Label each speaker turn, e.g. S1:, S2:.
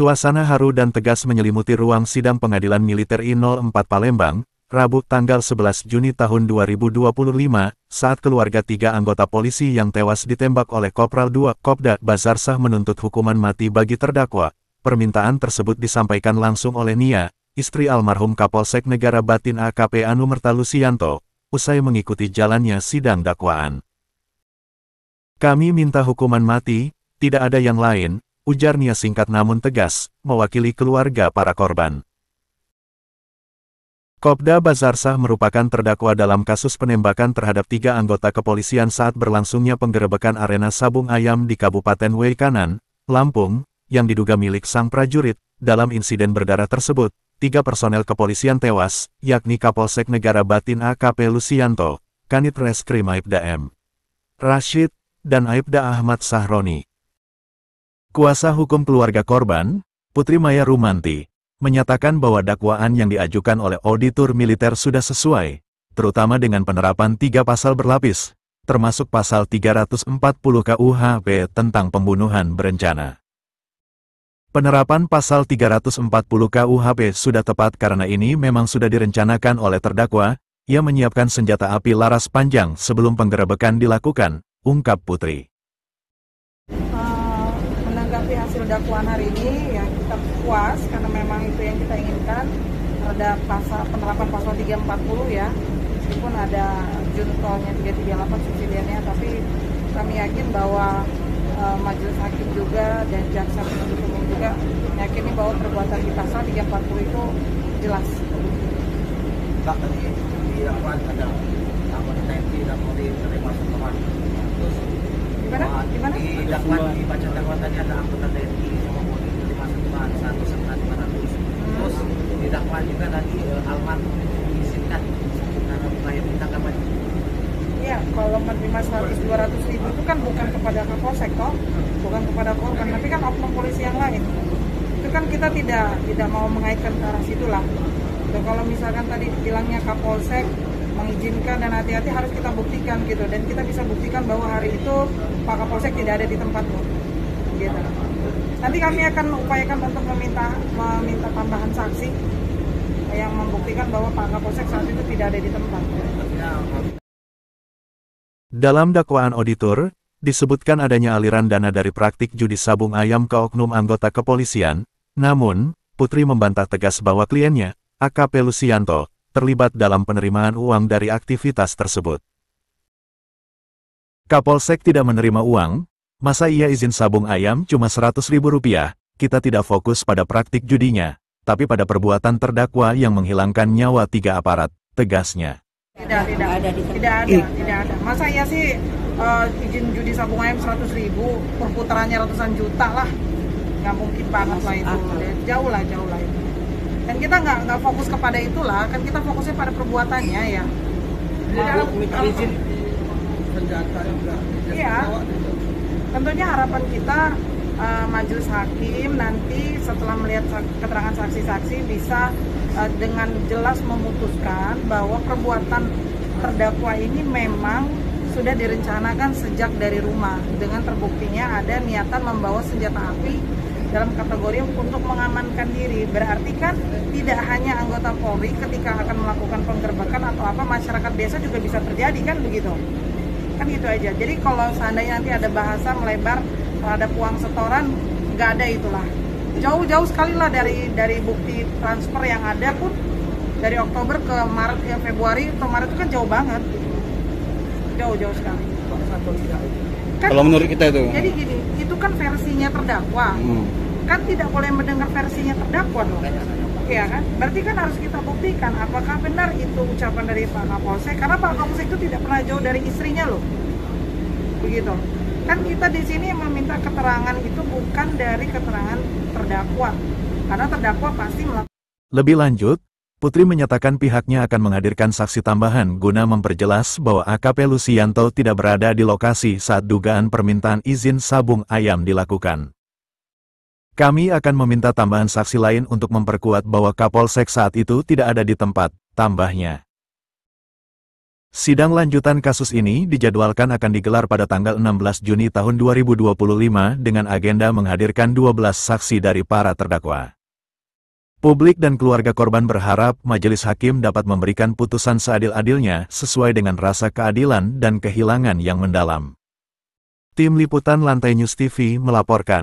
S1: Suasana haru dan tegas menyelimuti ruang sidang Pengadilan Militer I-04 Palembang, Rabu tanggal 11 Juni tahun 2025, saat keluarga 3 anggota polisi yang tewas ditembak oleh Kopral 2 Kopda Bazarsah menuntut hukuman mati bagi terdakwa. Permintaan tersebut disampaikan langsung oleh Nia, istri almarhum Kapolsek Negara Batin AKP Anumerta Lusianto, usai mengikuti jalannya sidang dakwaan. "Kami minta hukuman mati, tidak ada yang lain," ujar Nia singkat namun tegas, mewakili keluarga para korban. Kopda Bazarsah merupakan terdakwa dalam kasus penembakan terhadap 3 anggota kepolisian saat berlangsungnya penggerebekan arena sabung ayam di Kabupaten Weikanan, Lampung, yang diduga milik sang prajurit. Dalam insiden berdarah tersebut, 3 personel kepolisian tewas, yakni Kapolsek Negara Batin AKP Lusianto, Kanit Reskrim Aibda M. Rashid, dan Aibda Ahmad Sahroni. Kuasa hukum keluarga korban, Putri Maya Rumanti, menyatakan bahwa dakwaan yang diajukan oleh auditor militer sudah sesuai, terutama dengan penerapan 3 pasal berlapis, termasuk pasal 340 KUHP tentang pembunuhan berencana. Penerapan pasal 340 KUHP sudah tepat karena ini memang sudah direncanakan oleh terdakwa, ia menyiapkan senjata api laras panjang sebelum penggerebekan dilakukan, ungkap Putri.
S2: Menanggapi hasil dakwaan hari ini, ya kita puas karena memang itu yang kita inginkan. Ada penerapan pasal 340 ya, meskipun ada juntolnya 338 subsidiarnya, tapi kami yakin bahwa majelis hakim juga dan jaksa penuntut umum juga meyakini bahwa perbuatan di pasal 340 itu jelas.
S3: Pak, tadi di dakwaan ada anggota TNI dan Polri terima hukuman. Terus
S2: Gimana?
S3: Di dakwaan dibaca dakwaan tadi ada anggota TNI sama Polri terima hukuman 1,500. Terus di dakwaan juga tadi almarhum diizinkan karena upaya penangkapan.
S2: Iya, kalau menerima 100-200 ribu itu kan bukan kepada Kapolsek toh, bukan kepada korban, tapi kan oknum polisi yang lain. Itu kan kita tidak mau mengaitkan ke arah situ lah. Dan kalau misalkan tadi bilangnya Kapolsek mengizinkan dan hati-hati, harus kita buktikan gitu, dan kita bisa buktikan bahwa hari itu Pak Kapolsek tidak ada di tempat gitu. Nanti kami akan upayakan untuk meminta tambahan saksi yang membuktikan bahwa Pak Kapolsek saat itu tidak ada di tempat.
S1: Dalam dakwaan auditor, disebutkan adanya aliran dana dari praktik judi sabung ayam ke oknum anggota kepolisian, namun, Putri membantah tegas bahwa kliennya, AKP Lusianto, terlibat dalam penerimaan uang dari aktivitas tersebut. Kapolsek tidak menerima uang, masa ia izin sabung ayam cuma Rp100.000, kita tidak fokus pada praktik judinya, tapi pada perbuatan terdakwa yang menghilangkan nyawa 3 aparat, tegasnya.
S2: Tidak ada. Masa iya sih izin judi sabung ayam 100.000, perputarannya ratusan juta lah, nggak mungkin banget lah itu, jauh lah itu. Dan kita nggak fokus kepada itulah, kan kita fokusnya pada perbuatannya ya.
S3: Minta izin senjata juga.
S2: Iya, tentunya harapan kita majelis hakim nanti setelah melihat keterangan saksi-saksi bisa dengan jelas memutuskan bahwa perbuatan terdakwa ini memang sudah direncanakan sejak dari rumah, dengan terbuktinya ada niatan membawa senjata api dalam kategori untuk mengamankan diri. Berarti kan tidak hanya anggota Polri ketika akan melakukan penggerbekan atau apa, masyarakat biasa juga bisa terjadi kan begitu. Kan gitu aja. Jadi kalau seandainya nanti ada bahasa melebar terhadap uang setoran, nggak ada itulah. Jauh sekali lah dari bukti transfer yang ada pun, dari Oktober ke Maret ke Februari atau Maret itu kan jauh banget. Jauh sekali. Kan,
S4: kalau menurut kita itu.
S2: Jadi gini, itu kan versinya terdakwa. Kan tidak boleh mendengar versinya terdakwa dong. Iya kan? Berarti kan harus kita buktikan apakah benar itu ucapan dari Pak Kapolsek, karena Pak Kapolsek itu tidak pernah jauh dari istrinya loh. Begitu. Kan kita di sini meminta keterangan itu bukan dari keterangan terdakwa, karena terdakwa pasti melakukan.
S1: Lebih lanjut, Putri menyatakan pihaknya akan menghadirkan saksi tambahan guna memperjelas bahwa AKP Lusianto tidak berada di lokasi saat dugaan permintaan izin sabung ayam dilakukan. Kami akan meminta tambahan saksi lain untuk memperkuat bahwa Kapolsek saat itu tidak ada di tempat, tambahnya. Sidang lanjutan kasus ini dijadwalkan akan digelar pada tanggal 16 Juni tahun 2025 dengan agenda menghadirkan 12 saksi dari para terdakwa. Publik dan keluarga korban berharap majelis hakim dapat memberikan putusan seadil-adilnya sesuai dengan rasa keadilan dan kehilangan yang mendalam. Tim Liputan Lantai News TV melaporkan.